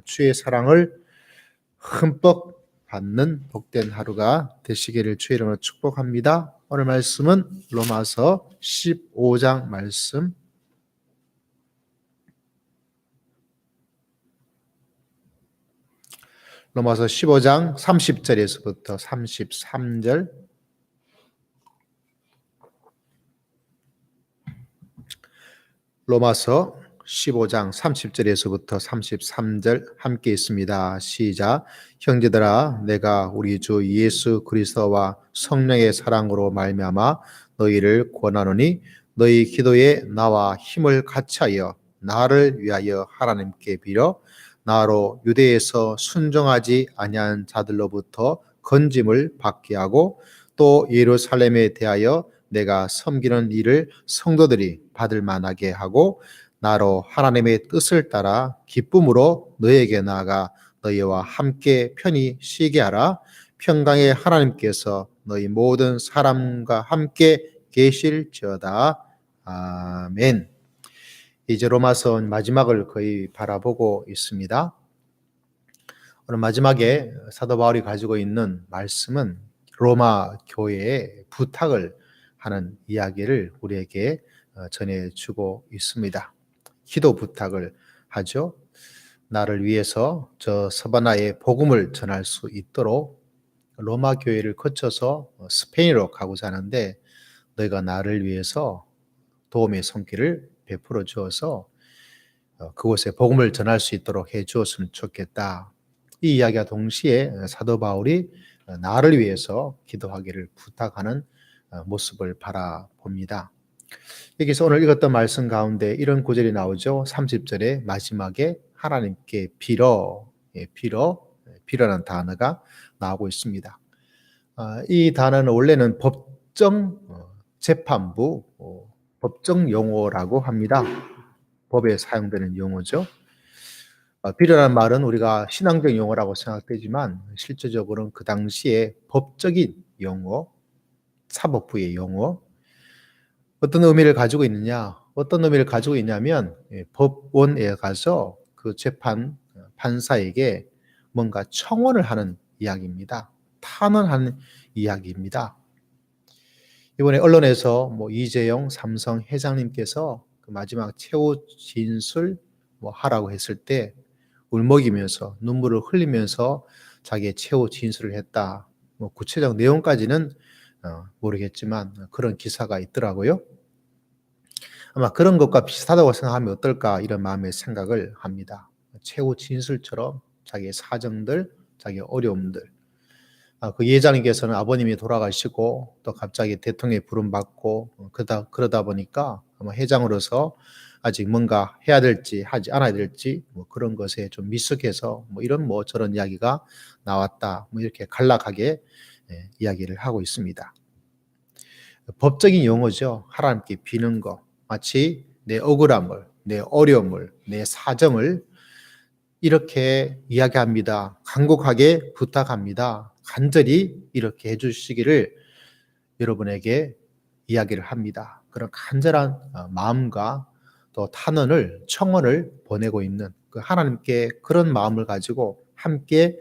주의 사랑을 흠뻑 받는 복된 하루가 되시기를 주의 이름으로 축복합니다. 오늘 말씀은 로마서 15장 말씀, 로마서 15장 30절에서부터 33절, 로마서 15장 30절에서부터 33절 함께 있습니다. 시작. 형제들아, 내가 우리 주 예수 그리스도와 성령의 사랑으로 말미암아 너희를 권하노니 너희 기도에 나와 힘을 같이하여 나를 위하여 하나님께 빌어 나로 유대에서 순종하지 아니한 자들로부터 건짐을 받게 하고 또 예루살렘에 대하여 내가 섬기는 일을 성도들이 받을 만하게 하고 나로 하나님의 뜻을 따라 기쁨으로 너에게 나아가 너희와 함께 편히 쉬게 하라. 평강의 하나님께서 너희 모든 사람과 함께 계실지어다. 아멘. 이제 로마서 마지막을 거의 바라보고 있습니다. 오늘 마지막에 사도 바울이 가지고 있는 말씀은 로마 교회에 부탁을 하는 이야기를 우리에게 전해주고 있습니다. 기도 부탁을 하죠. 나를 위해서 저 서바나에 복음을 전할 수 있도록 로마 교회를 거쳐서 스페인으로 가고자 하는데 너희가 나를 위해서 도움의 손길을 베풀어 주어서 그곳에 복음을 전할 수 있도록 해 주었으면 좋겠다. 이 이야기와 동시에 사도 바울이 나를 위해서 기도하기를 부탁하는 모습을 바라봅니다. 여기서 오늘 읽었던 말씀 가운데 이런 구절이 나오죠. 30절의 마지막에 하나님께 빌어라는 단어가 나오고 있습니다. 이 단어는 원래는 법정 재판부, 법정 용어라고 합니다. 법에 사용되는 용어죠. 빌어라는 말은 우리가 신앙적 용어라고 생각되지만 실제적으로는 그 당시에 법적인 용어, 사법부의 용어, 어떤 의미를 가지고 있느냐? 어떤 의미를 가지고 있냐면 법원에 가서 그 판사에게 뭔가 청원을 하는 이야기입니다. 탄원하는 이야기입니다. 이번에 언론에서 이재용 삼성 회장님께서 그 마지막 최후 진술 하라고 했을 때 울먹이면서 눈물을 흘리면서 자기의 최후 진술을 했다. 구체적 내용까지는 모르겠지만 그런 기사가 있더라고요. 아마 그런 것과 비슷하다고 생각하면 어떨까 이런 마음의 생각을 합니다. 최후 진술처럼 자기의 사정들, 자기의 어려움들. 그 예장님께서는 아버님이 돌아가시고 또 갑자기 대통령에 부름받고 그러다 보니까 아마 회장으로서 아직 뭔가 해야 될지 하지 않아야 될지 그런 것에 좀 미숙해서 이런 저런 이야기가 나왔다. 이렇게 간략하게 이야기를 하고 있습니다. 법적인 용어죠. 하나님께 비는 거. 마치 내 억울함을, 내 어려움을, 내 사정을 이렇게 이야기합니다. 간곡하게 부탁합니다. 간절히 이렇게 해주시기를 여러분에게 이야기를 합니다. 그런 간절한 마음과 또 탄원을, 청원을 보내고 있는 그 하나님께 그런 마음을 가지고 함께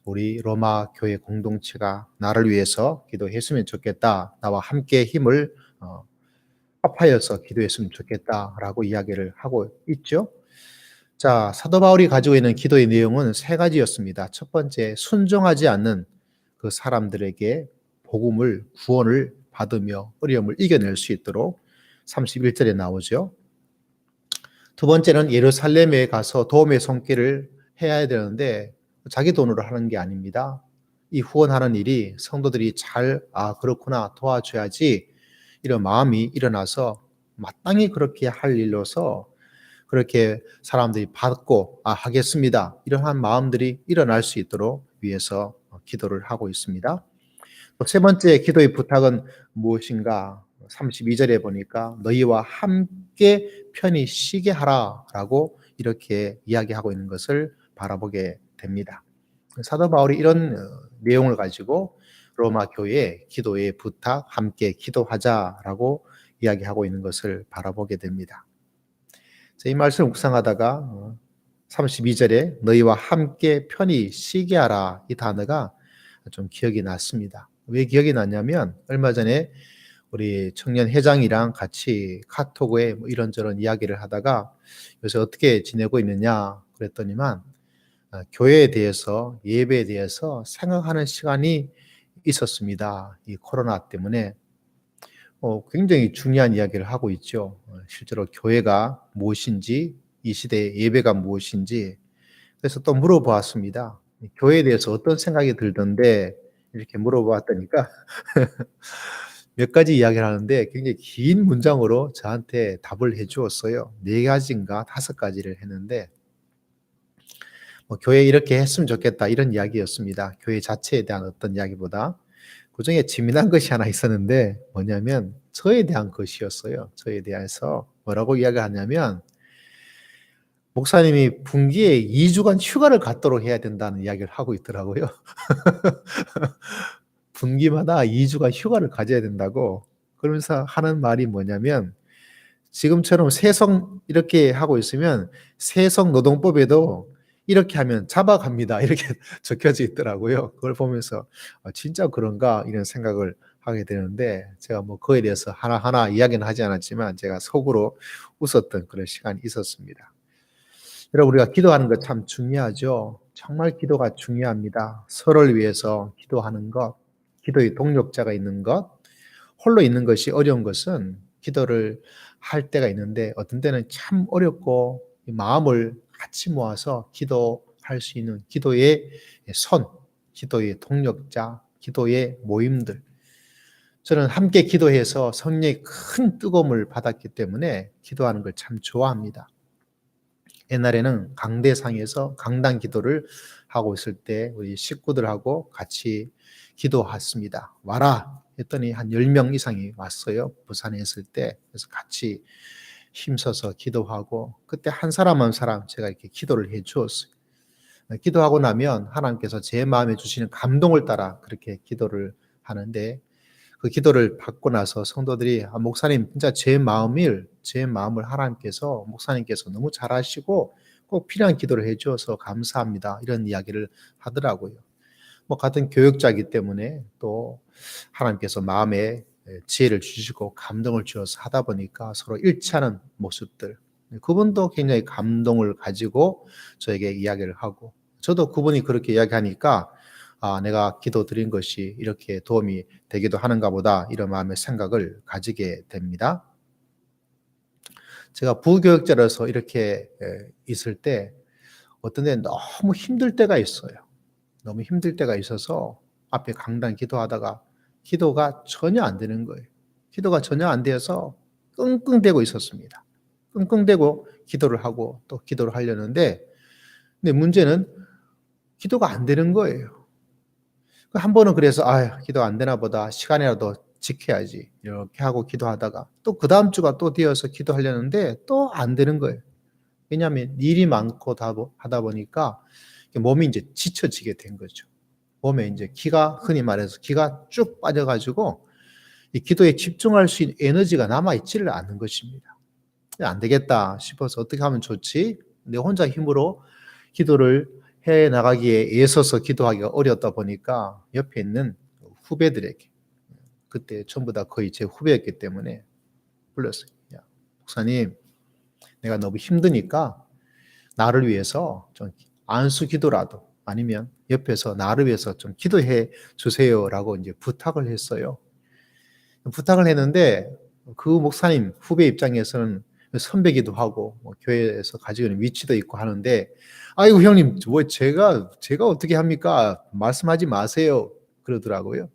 우리 로마 교회 공동체가 나를 위해서 기도했으면 좋겠다. 나와 함께 힘을 합하여서 기도했으면 좋겠다라고 이야기를 하고 있죠. 자, 사도 바울이 가지고 있는 기도의 내용은 세 가지였습니다. 첫 번째, 순종하지 않는 그 사람들에게 복음을, 구원을 받으며 어려움을 이겨낼 수 있도록 31절에 나오죠. 두 번째는 예루살렘에 가서 도움의 손길을 해야 되는데 자기 돈으로 하는 게 아닙니다. 이 후원하는 일이 성도들이 그렇구나 도와줘야지 이런 마음이 일어나서 마땅히 그렇게 할 일로서 그렇게 사람들이 받고 하겠습니다. 이러한 마음들이 일어날 수 있도록 위해서 기도를 하고 있습니다. 세 번째 기도의 부탁은 무엇인가? 32절에 보니까 너희와 함께 편히 쉬게 하라라고 이렇게 이야기하고 있는 것을 바라보게 됩니다. 사도 바울이 이런 내용을 가지고 로마 교회에 기도의 부탁, 함께 기도하자라고 이야기하고 있는 것을 바라보게 됩니다. 이 말씀을 묵상하다가 32절에 너희와 함께 편히 쉬게 하라 이 단어가 좀 기억이 났습니다. 왜 기억이 났냐면 얼마 전에 우리 청년 회장이랑 같이 카톡에 뭐 이런저런 이야기를 하다가 요새 어떻게 지내고 있느냐 그랬더니만 교회에 대해서 예배에 대해서 생각하는 시간이 있었습니다. 이 코로나 때문에 굉장히 중요한 이야기를 하고 있죠. 실제로 교회가 무엇인지 이 시대의 예배가 무엇인지 그래서 또 물어보았습니다. 교회에 대해서 어떤 생각이 들던데 이렇게 물어보았다니까 몇 가지 이야기를 하는데 굉장히 긴 문장으로 저한테 답을 해 주었어요. 4가지인가 5가지를 했는데 뭐 교회 이렇게 했으면 좋겠다 이런 이야기였습니다. 교회 자체에 대한 어떤 이야기보다. 그중에 재미난 것이 하나 있었는데 뭐냐면 저에 대한 것이었어요. 저에 대해서 뭐라고 이야기하냐면 목사님이 분기에 2주간 휴가를 갖도록 해야 된다는 이야기를 하고 있더라고요. 분기마다 2주간 휴가를 가져야 된다고 그러면서 하는 말이 뭐냐면 지금처럼 세성 이렇게 하고 있으면 세성 노동법에도 이렇게 하면 잡아갑니다. 이렇게 적혀져 있더라고요. 그걸 보면서 '아 진짜 그런가?' 이런 생각을 하게 되는데 제가 뭐 그거에 대해서 하나하나 이야기는 하지 않았지만 제가 속으로 웃었던 그런 시간이 있었습니다. 여러분 우리가 기도하는 것 참 중요하죠. 정말 기도가 중요합니다. 서로를 위해서 기도하는 것, 기도의 동력자가 있는 것, 홀로 있는 것이 어려운 것은 기도를 할 때가 있는데 어떤 때는 참 어렵고 마음을 같이 모아서 기도할 수 있는 기도의 선, 기도의 동력자, 기도의 모임들. 저는 함께 기도해서 성령의 큰 뜨거움을 받았기 때문에 기도하는 걸 참 좋아합니다. 옛날에는 강대상에서 강단 기도를 하고 있을 때 우리 식구들하고 같이 기도했습니다. 와라 했더니 한 10명 이상이 왔어요. 부산에 있을 때. 그래서 같이 힘써서 기도하고 그때 한 사람 한 사람 제가 이렇게 기도를 해 주었어요. 기도하고 나면 하나님께서 제 마음에 주시는 감동을 따라 그렇게 기도를 하는데 그 기도를 받고 나서 성도들이 목사님 진짜 제 마음을 하나님께서 목사님께서 너무 잘 아시고 꼭 필요한 기도를 해 주어서 감사합니다. 이런 이야기를 하더라고요. 뭐 같은 교육자이기 때문에 또 하나님께서 마음에 지혜를 주시고 감동을 주어서 하다 보니까 서로 일치하는 모습들. 그분도 굉장히 감동을 가지고 저에게 이야기를 하고 저도 그분이 그렇게 이야기하니까 내가 기도 드린 것이 이렇게 도움이 되기도 하는가 보다 이런 마음의 생각을 가지게 됩니다. 제가 부교육자로서 이렇게 있을 때 어떤 데는 너무 힘들 때가 있어요. 너무 힘들 때가 있어서 앞에 강단 기도하다가 기도가 전혀 안 되는 거예요. 기도가 전혀 안 되어서 끙끙대고 있었습니다. 끙끙대고 기도를 하고 또 기도를 하려는데 근데 문제는 기도가 안 되는 거예요. 한 번은 그래서 '아 기도 안 되나 보다. 시간이라도 지켜야지.' 이렇게 하고 기도하다가 또 그다음 주가 또 되어서 기도하려는데 또 안 되는 거예요. 왜냐하면 일이 많고 하다 보니까 몸이 인제 지쳐지게 된 거죠. 몸에 인제 기가 흔히 말해서 기가 쭉 빠져 가지고 이 기도에 집중할 수 있는 에너지가 남아 있지를 않는 것입니다. '안 되겠다.' 싶어서 '어떻게 하면 좋지?' 내 혼자 힘으로 기도를 해 나가기에 애써서 기도하기가 어렵다 보니까 옆에 있는 후배들에게 그때 전부 다 거의 제 후배였기 때문에 불렀어요. "야 목사님 내가 너무 힘드니까 나를 위해서 좀 안수 기도라도 아니면 옆에서 나를 위해서 좀 기도해 주세요."라고 인제 부탁을 했어요. 부탁을 했는데 그 목사님 후배 입장에서는 선배기도 하고 뭐 교회에서 가지고 있는 위치도 있고 하는데 "아이고 형님 뭐 제가 어떻게 합니까? 말씀하지 마세요." 그러더라고요.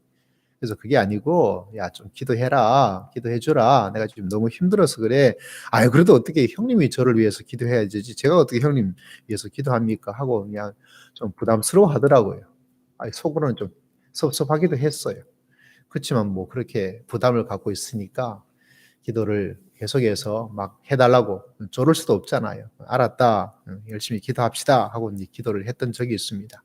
그래서 "그게 아니고 야 좀 기도해라. 기도해 주라. 내가 지금 너무 힘들어서 그래." "아유 그래도 어떻게 형님이 저를 위해서 기도해야 되지 제가 어떻게 형님 위해서 기도합니까?" 하고 그냥 좀 부담스러워하더라고요. 속으로는 좀 섭섭하기도 했어요. 그렇지만 뭐 그렇게 부담을 갖고 있으니까 기도를 계속해서 막 해 달라고 조를 수도 없잖아요. "알았다. 열심히 기도합시다." 하고 이제 기도를 했던 적이 있습니다.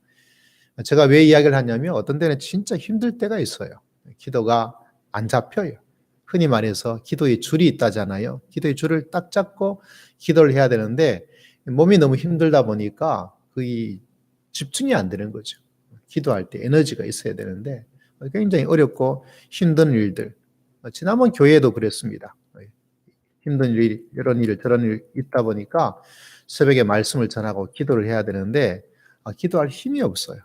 제가 왜 이야기를 하냐면 어떤 때는 진짜 힘들 때가 있어요. 기도가 안 잡혀요. 흔히 말해서 기도의 줄이 있다잖아요. 기도의 줄을 딱 잡고 기도를 해야 되는데 몸이 너무 힘들다 보니까 거의 집중이 안 되는 거죠. 기도할 때 에너지가 있어야 되는데 굉장히 어렵고 힘든 일들. 지난번 교회에도 그랬습니다. 힘든 일, 이런 일, 저런 일 있다 보니까 새벽에 말씀을 전하고 기도를 해야 되는데 기도할 힘이 없어요.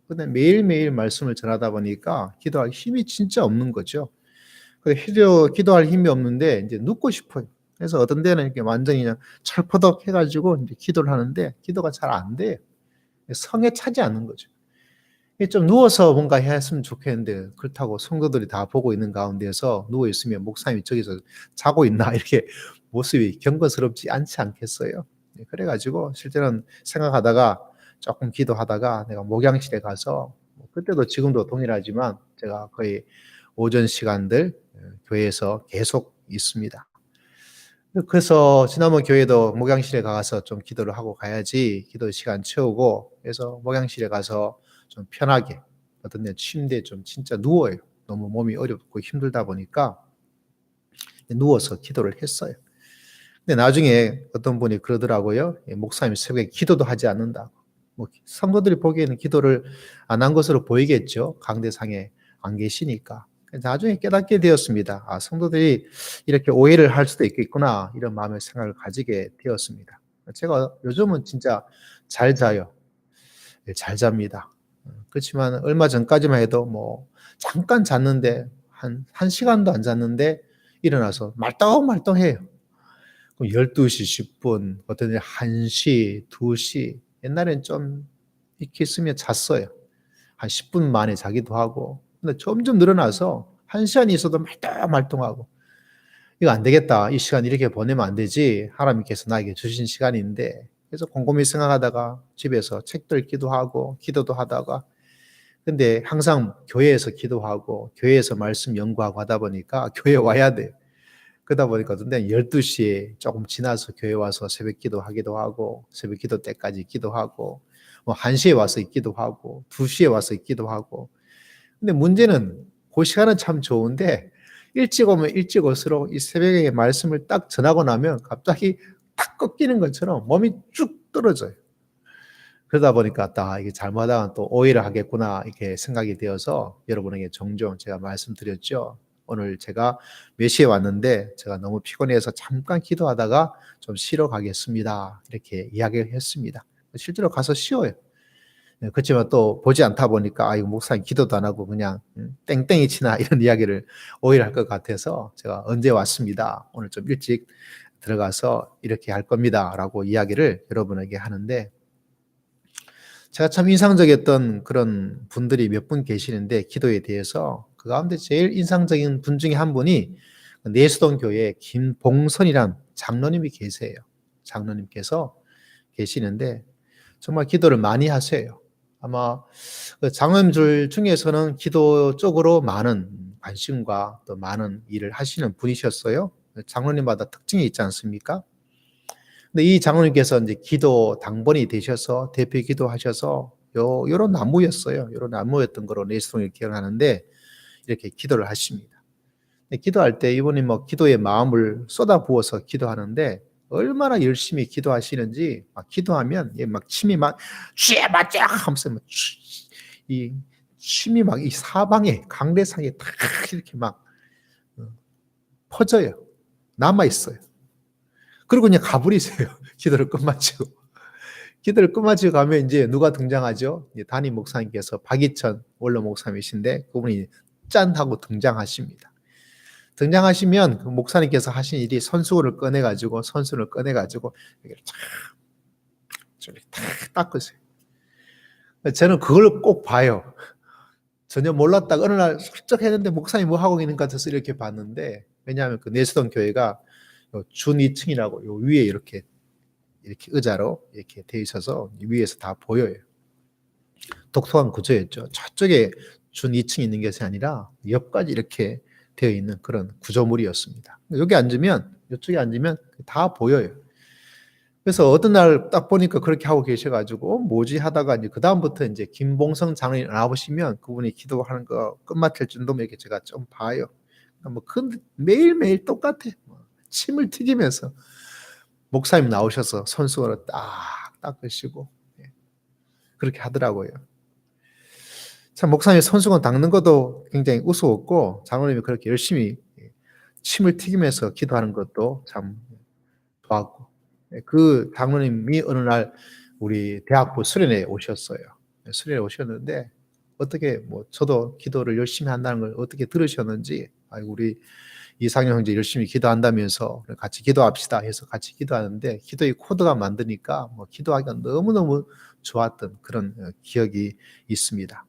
근데 매일매일 말씀을 전하다 보니까 기도할 힘이 진짜 없는 거죠. 기도할 힘이 없는데 이제 눕고 싶어요. 그래서 어떤 데는 이렇게 완전히 그냥 철퍼덕 해가지고 이제 기도를 하는데 기도가 잘 안 돼요. 성에 차지 않는 거죠. 좀 누워서 뭔가 했으면 좋겠는데 그렇다고 성도들이 다 보고 있는 가운데서 누워 있으면 목사님이 저기서 자고 있나 이렇게 모습이 경건스럽지 않지 않겠어요? 그래가지고 실제로는 생각하다가 조금 기도하다가 내가 목양실에 가서 그때도 지금도 동일하지만 제가 거의 오전 시간들 교회에서 계속 있습니다. 그래서 지난번 교회도 목양실에 가서 좀 기도를 하고 가야지 기도 시간 채우고 그래서 목양실에 가서 좀 편하게 어떤 데 침대에 좀 진짜 누워요. 너무 몸이 어렵고 힘들다 보니까 누워서 기도를 했어요. 근데 나중에 어떤 분이 그러더라고요. 목사님 새벽에 기도도 하지 않는다고. 뭐 성도들이 보기에는 기도를 안 한 것으로 보이겠죠. 강대상에 안 계시니까. 나중에 깨닫게 되었습니다. 성도들이 이렇게 오해를 할 수도 있겠구나 이런 마음의 생각을 가지게 되었습니다. 제가 요즘은 진짜 잘 자요. 잘 잡니다. 그렇지만 얼마 전까지만 해도 뭐 잠깐 잤는데 한 시간도 안 잤는데 일어나서 말똥말똥해요. 그럼 12시 10분, 어떤 일 1시, 2시, 옛날엔 좀 이렇게 있으면 잤어요. 한 10분 만에 자기도 하고. 근데 점점 늘어나서 1시간이 있어도 말똥말똥하고. 이거 안 되겠다. 이 시간 이렇게 보내면 안 되지. 하나님께서 나에게 주신 시간인데. 그래서 곰곰이 생각하다가 집에서 책도 읽기도 하고, 기도도 하다가. 근데 항상 교회에서 기도하고, 교회에서 말씀 연구하고 하다 보니까 교회 와야 돼요. 그러다 보니까 어떤 때는 12시에 조금 지나서 교회 와서 새벽 기도하기도 하고, 새벽 기도 때까지 기도하고, 뭐 1시에 와서 있기도 하고, 2시에 와서 있기도 하고. 근데 문제는 그 시간은 참 좋은데, 일찍 오면 일찍 올수록 이 새벽에 말씀을 딱 전하고 나면 갑자기 탁 꺾이는 것처럼 몸이 쭉 떨어져요. 그러다 보니까 이게 잘못하면 또 오해를 하겠구나 이렇게 생각이 되어서 여러분에게 종종 제가 말씀드렸죠. 오늘 제가 몇 시에 왔는데 제가 너무 피곤해서 잠깐 기도하다가 좀 쉬러 가겠습니다. 이렇게 이야기를 했습니다. 실제로 가서 쉬어요. 그렇지만 또 보지 않다 보니까 이거 목사님 기도도 안 하고 그냥 땡땡이 치나 이런 이야기를 오해를 할 것 같아서 제가 언제 왔습니다. 오늘 좀 일찍 들어가서 이렇게 할 겁니다라고 이야기를 여러분에게 하는데 제가 참 인상적이었던 그런 분들이 몇 분 계시는데 기도에 대해서 그 가운데 제일 인상적인 분 중에 한 분이 내수동 교회 김봉선이란 장로님이 계세요. 장로님께서 계시는데 정말 기도를 많이 하세요. 아마 그 장로님들 중에서는 기도 쪽으로 많은 관심과 또 많은 일을 하시는 분이셨어요. 장로님마다 특징이 있지 않습니까? 근데 이 장로님께서 이제 기도 당번이 되셔서 대표 기도하셔서 요런 나무였어요. 요런 나무였던 거로 내수동을 기억하는데 이렇게 기도를 하십니다. 기도할 때 이분이 뭐 기도의 마음을 쏟아 부어서 기도하는데 얼마나 열심히 기도하시는지 막 기도하면 막 침이 막 쥐에 맞자 하면서 이 침이 막 이 사방에 강대상에 탁 이렇게 막 퍼져요. 남아 있어요. 그리고 그냥 가버리세요. 기도를 끝마치고. 기도를 끝마치고 가면 이제 누가 등장하죠? 담임 목사님께서 박이천 원로 목사님이신데 그분이 짠 하고 등장하십니다. 등장하시면 그 목사님께서 하신 일이 선수를 꺼내가지고 이렇게 탁 닦으세요. 저는 그걸 꼭 봐요. 전혀 몰랐다가 어느 날 슬쩍 했는데 목사님 뭐 하고 있는 것 같아서 이렇게 봤는데 왜냐하면 그 내수동 교회가 준 2층이라고 요 위에 이렇게 의자로 이렇게 돼 있어서 위에서 다 보여요. 독특한 구조였죠. 저쪽에 준 2층이 있는 것이 아니라 옆까지 이렇게 되어 있는 그런 구조물이었습니다. 여기 앉으면 이쪽에 앉으면 다 보여요. 그래서 어떤 날 딱 보니까 그렇게 하고 계셔가지고 뭐지 하다가 이제 그 다음부터 이제 김봉성 장로님 나오시면 그분이 기도하는 거 끝마칠 정도면 이렇게 제가 좀 봐요. 매일매일 똑같아. 침을 튀기면서 목사님 나오셔서 손수건으로 딱 닦으시고 그렇게 하더라고요. 참 목사님 손수건 닦는 것도 굉장히 우스웠고 장로님이 그렇게 열심히 침을 튀기면서 기도하는 것도 참 좋았고 그 장로님이 어느 날 우리 대학부 수련회에 오셨어요. 수련회에 오셨는데 어떻게 뭐 저도 기도를 열심히 한다는 걸 어떻게 들으셨는지 우리 이상형 형제 열심히 기도한다면서 같이 기도합시다 해서 같이 기도하는데 기도의 코드가 만드니까 뭐 기도하기가 너무너무 좋았던 그런 기억이 있습니다.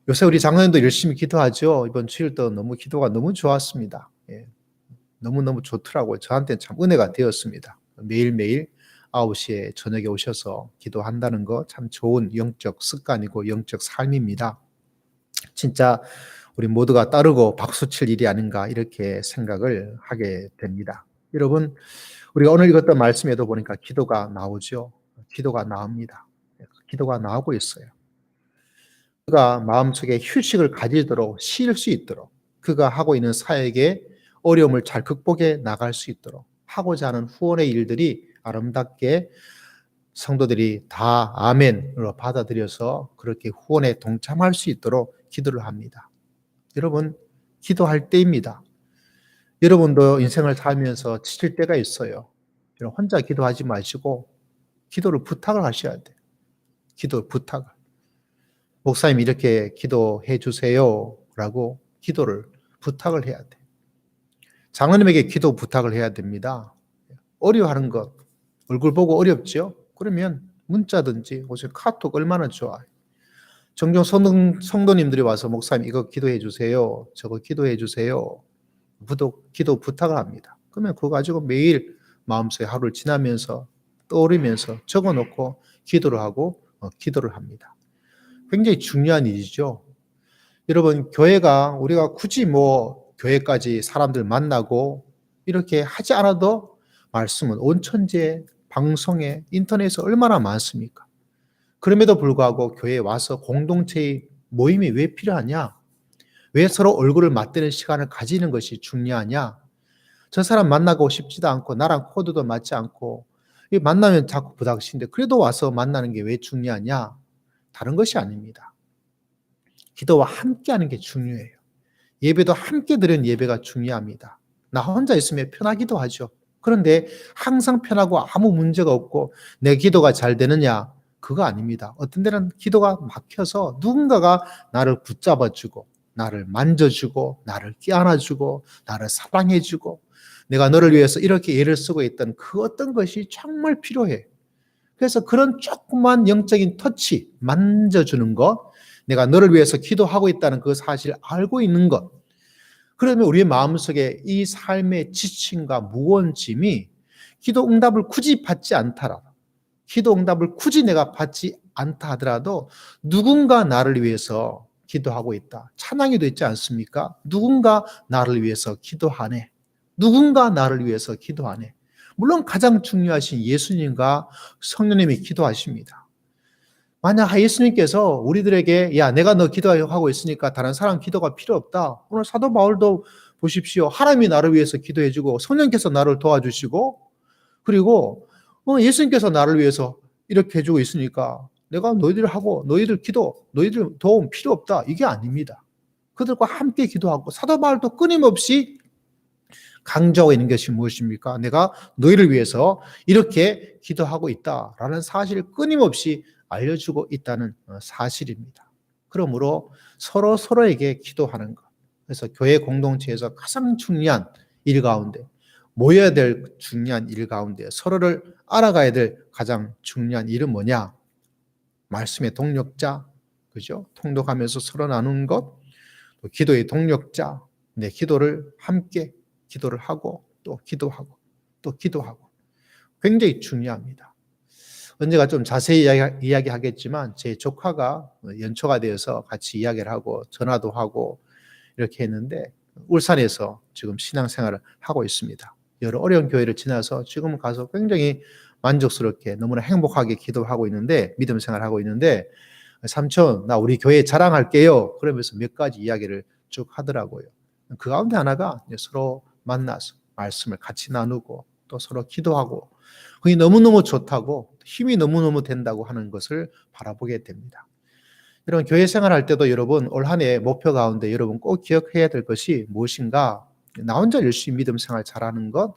요새 우리 장로님도 열심히 기도하죠. 이번 주일도 너무 기도가 너무 좋았습니다. 너무너무 좋더라고요. 저한테는 참 은혜가 되었습니다. 매일매일 9시에 저녁에 오셔서 기도한다는 거 참 좋은 영적 습관이고 영적 삶입니다. 진짜 우리 모두가 따르고 박수칠 일이 아닌가 이렇게 생각을 하게 됩니다. 여러분, 우리가 오늘 읽었던 말씀에도 보니까 기도가 나오죠. 기도가 나옵니다. 기도가 나오고 있어요. 그가 마음속에 휴식을 가지도록 쉴 수 있도록 그가 하고 있는 사역에 어려움을 잘 극복해 나갈 수 있도록 하고자 하는 후원의 일들이 아름답게 성도들이 다 아멘으로 받아들여서 그렇게 후원에 동참할 수 있도록 기도를 합니다. 여러분, 기도할 때입니다. 여러분도 인생을 살면서 지칠 때가 있어요. 혼자 기도하지 마시고 기도를 부탁을 하셔야 돼요. 기도 부탁을. 목사님 이렇게 기도해 주세요 라고 기도를 부탁을 해야 돼. 장로님에게 기도 부탁을 해야 됩니다. 어려워하는 것, 얼굴 보고 어렵죠? 그러면 문자든지 혹은 카톡 얼마나 좋아요. 종종 성도님들이 와서 목사님 이거 기도해 주세요. 저거 기도해 주세요. 기도 부탁을 합니다. 그러면 그거 가지고 매일 마음속에 하루를 지나면서 떠오르면서 적어놓고 기도를 하고 기도를 합니다. 굉장히 중요한 일이죠. 여러분, 교회가 우리가 굳이 뭐 교회까지 사람들 만나고 이렇게 하지 않아도 말씀은 온천지에 방송에 인터넷에 얼마나 많습니까? 그럼에도 불구하고 교회에 와서 공동체의 모임이 왜 필요하냐? 왜 서로 얼굴을 맞대는 시간을 가지는 것이 중요하냐? 저 사람 만나고 싶지도 않고 나랑 코드도 맞지 않고 만나면 자꾸 부닥치는데 그래도 와서 만나는 게 왜 중요하냐? 다른 것이 아닙니다. 기도와 함께 하는 게 중요해요. 예배도 함께 드리는 예배가 중요합니다. 나 혼자 있으면 편하기도 하죠. 그런데 항상 편하고 아무 문제가 없고 내 기도가 잘 되느냐? 그거 아닙니다. 어떤 데는 기도가 막혀서 누군가가 나를 붙잡아주고 나를 만져주고 나를 껴안아주고 나를 사랑해주고 내가 너를 위해서 이렇게 애를 쓰고 있던 그 어떤 것이 정말 필요해. 그래서 그런 조그만 영적인 터치, 만져주는 것, 내가 너를 위해서 기도하고 있다는 그 사실을 알고 있는 것, 그러면 우리의 마음속에 이 삶의 지침과 무거운 짐이 기도 응답을 굳이 받지 않더라도 기도 응답을 굳이 내가 받지 않다 하더라도 누군가 나를 위해서 기도하고 있다. 찬양에도 있지 않습니까? 누군가 나를 위해서 기도하네. 누군가 나를 위해서 기도하네. 물론 가장 중요하신 예수님과 성령님이 기도하십니다. 만약 예수님께서 우리들에게 야 내가 너 기도하고 있으니까 다른 사람 기도가 필요 없다. 오늘 사도 바울도 보십시오. 하나님이 나를 위해서 기도해주고 성령께서 나를 도와주시고 그리고 예수님께서 나를 위해서 이렇게 해주고 있으니까 내가 너희들 하고 너희들 기도 너희들 도움 필요 없다. 이게 아닙니다. 그들과 함께 기도하고 사도 바울도 끊임없이 강조하고 있는 것이 무엇입니까? 내가 너희를 위해서 이렇게 기도하고 있다라는 사실을 끊임없이 알려주고 있다는 사실입니다. 그러므로 서로 서로에게 기도하는 것. 그래서 교회 공동체에서 가장 중요한 일 가운데 모여야 될 중요한 일 가운데 서로를 알아가야 될 가장 중요한 일은 뭐냐? 말씀의 동력자, 그죠? 통독하면서 서로 나누는 것, 또 기도의 동력자, 내 기도를 함께 기도를 하고 또 기도하고 또 기도하고 굉장히 중요합니다. 언제가 좀 자세히 이야기하겠지만 제 조카가 연초가 되어서 같이 이야기를 하고 전화도 하고 이렇게 했는데 울산에서 지금 신앙생활을 하고 있습니다. 여러 어려운 교회를 지나서 지금 가서 굉장히 만족스럽게 너무나 행복하게 기도하고 있는데 믿음 생활하고 있는데 삼촌 나 우리 교회 자랑할게요. 그러면서 몇 가지 이야기를 쭉 하더라고요. 그 가운데 하나가 서로 만나서 말씀을 같이 나누고 또 서로 기도하고 그게 너무너무 좋다고 힘이 너무너무 된다고 하는 것을 바라보게 됩니다. 여러분 교회 생활할 때도 여러분 올 한 해 목표 가운데 여러분 꼭 기억해야 될 것이 무엇인가? 나 혼자 열심히 믿음 생활 잘하는 것,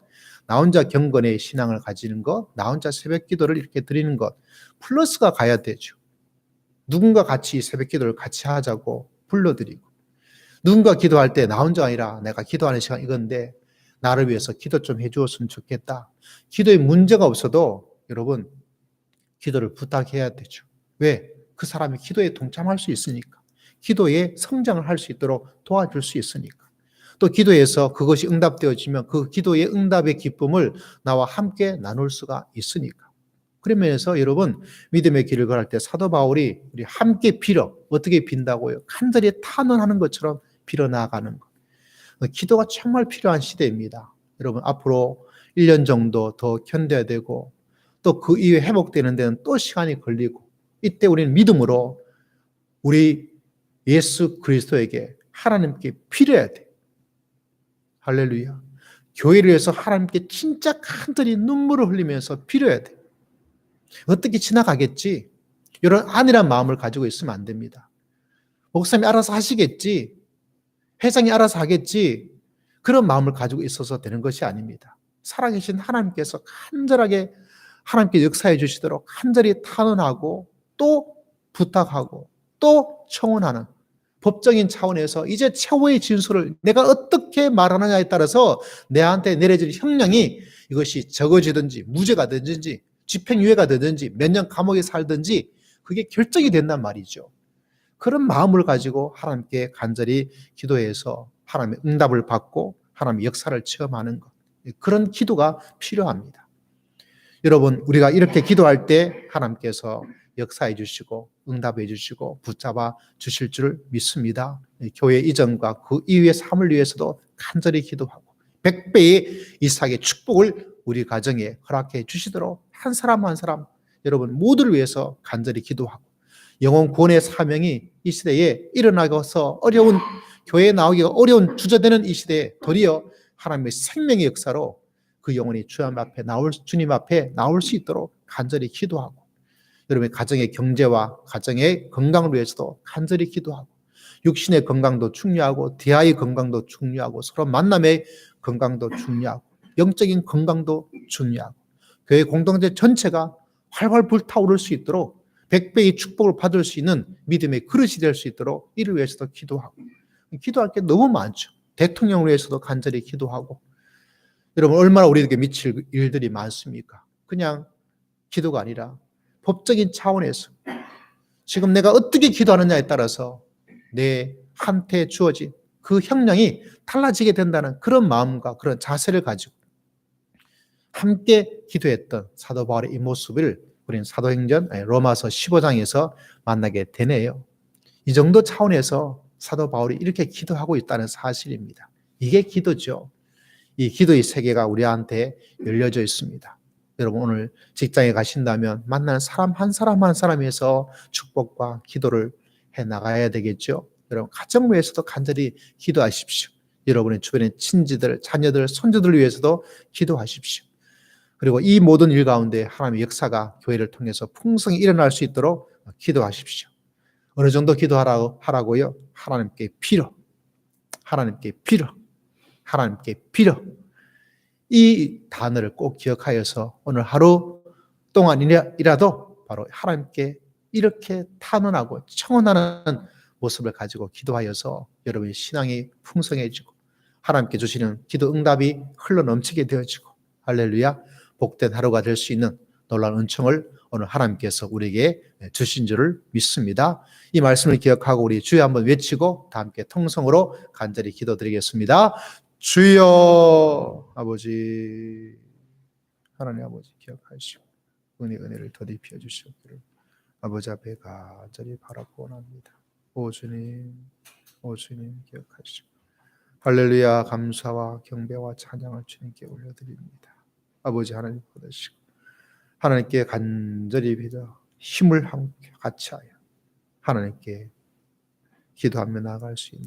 나 혼자 경건의 신앙을 가지는 것, 나 혼자 새벽 기도를 이렇게 드리는 것 플러스가 가야 되죠. 누군가 같이 새벽 기도를 같이 하자고 불러드리고 누군가 기도할 때 나 혼자 아니라 내가 기도하는 시간 이건데 나를 위해서 기도 좀 해주었으면 좋겠다. 기도에 문제가 없어도 여러분 기도를 부탁해야 되죠. 왜? 그 사람이 기도에 동참할 수 있으니까. 기도에 성장을 할 수 있도록 도와줄 수 있으니까. 또 기도에서 그것이 응답되어지면 그 기도의 응답의 기쁨을 나와 함께 나눌 수가 있으니까. 그런 면에서 여러분 믿음의 길을 걸을 때 사도 바울이 우리 함께 빌어 어떻게 빈다고요? 간절히 탄원하는 것처럼 빌어 나아가는 것. 기도가 정말 필요한 시대입니다. 여러분 앞으로 1년 정도 더 견뎌야 되고 또 그 이후에 회복되는 데는 또 시간이 걸리고 이때 우리는 믿음으로 우리 예수 그리스도에게 하나님께 빌어야 돼. 할렐루야. 교회를 위해서 하나님께 진짜 간절히 눈물을 흘리면서 빌어야 돼. 어떻게 지나가겠지? 이런 안일한 마음을 가지고 있으면 안 됩니다. 목사님이 알아서 하시겠지? 회장이 알아서 하겠지? 그런 마음을 가지고 있어서 되는 것이 아닙니다. 살아계신 하나님께서 간절하게 하나님께 역사해 주시도록 간절히 탄원하고 또 부탁하고 또 청원하는 법적인 차원에서 이제 최후의 진술을 내가 어떻게 말하느냐에 따라서 내한테 내려질 형량이 이것이 적어지든지 무죄가 되든지 집행유예가 되든지 몇 년 감옥에 살든지 그게 결정이 된단 말이죠. 그런 마음을 가지고 하나님께 간절히 기도해서 하나님의 응답을 받고 하나님의 역사를 체험하는 것. 그런 기도가 필요합니다. 여러분 우리가 이렇게 기도할 때 하나님께서 역사해 주시고 응답해 주시고 붙잡아 주실 줄 믿습니다. 교회 이전과 그 이후의 삶을 위해서도 간절히 기도하고 100배의 이삭의 축복을 우리 가정에 허락해 주시도록 한 사람 한 사람 여러분 모두를 위해서 간절히 기도하고 영혼 구원의 사명이 이 시대에 일어나서 어려운 교회에 나오기가 어려운 주저되는 이 시대에 도리어 하나님의 생명의 역사로 그 영혼이 주님 앞에 나올 수 있도록 간절히 기도하고 여러분의 가정의 경제와 가정의 건강을 위해서도 간절히 기도하고 육신의 건강도 중요하고 대화의 건강도 중요하고 서로 만남의 건강도 중요하고 영적인 건강도 중요하고 교회 공동체 전체가 활활 불타오를 수 있도록 100배의 축복을 받을 수 있는 믿음의 그릇이 될 수 있도록 이를 위해서도 기도하고 기도할 게 너무 많죠. 대통령을 위해서도 간절히 기도하고 여러분 얼마나 우리에게 미칠 일들이 많습니까? 그냥 기도가 아니라 법적인 차원에서 지금 내가 어떻게 기도하느냐에 따라서 내한테 주어진 그 형량이 달라지게 된다는 그런 마음과 그런 자세를 가지고 함께 기도했던 사도 바울의 이 모습을 우리는 사도행전 로마서 15장에서 만나게 되네요. 이 정도 차원에서 사도 바울이 이렇게 기도하고 있다는 사실입니다. 이게 기도죠. 이 기도의 세계가 우리한테 열려져 있습니다. 여러분 오늘 직장에 가신다면 만나는 사람 한 사람 한 사람에서 축복과 기도를 해나가야 되겠죠. 여러분 가정 위해서도 간절히 기도하십시오. 여러분의 주변의 친지들, 자녀들, 손주들을 위해서도 기도하십시오. 그리고 이 모든 일 가운데 하나님의 역사가 교회를 통해서 풍성히 일어날 수 있도록 기도하십시오. 어느 정도 기도하라고요? 하나님께 빌어. 하나님께 빌어. 하나님께 빌어. 이 단어를 꼭 기억하여서 오늘 하루 동안이라도 바로 하나님께 이렇게 탄원하고 청원하는 모습을 가지고 기도하여서 여러분의 신앙이 풍성해지고 하나님께 주시는 기도 응답이 흘러넘치게 되어지고 할렐루야 복된 하루가 될 수 있는 놀라운 은총을 오늘 하나님께서 우리에게 주신 줄을 믿습니다. 이 말씀을 기억하고 우리 주여 한번 외치고 다 함께 통성으로 간절히 기도드리겠습니다. 주여 아버지 하나님 아버지 기억하시고 은혜를 더디 피워 주시옵기를 아버지 앞에 간절히 바라고 원합니다. 오 주님 기억하시고 할렐루야 감사와 경배와 찬양을 주님께 올려드립니다. 아버지 하나님 받으시고 하나님께 간절히 빌어 힘을 함께 같이 하여 하나님께 기도하며 나아갈 수 있는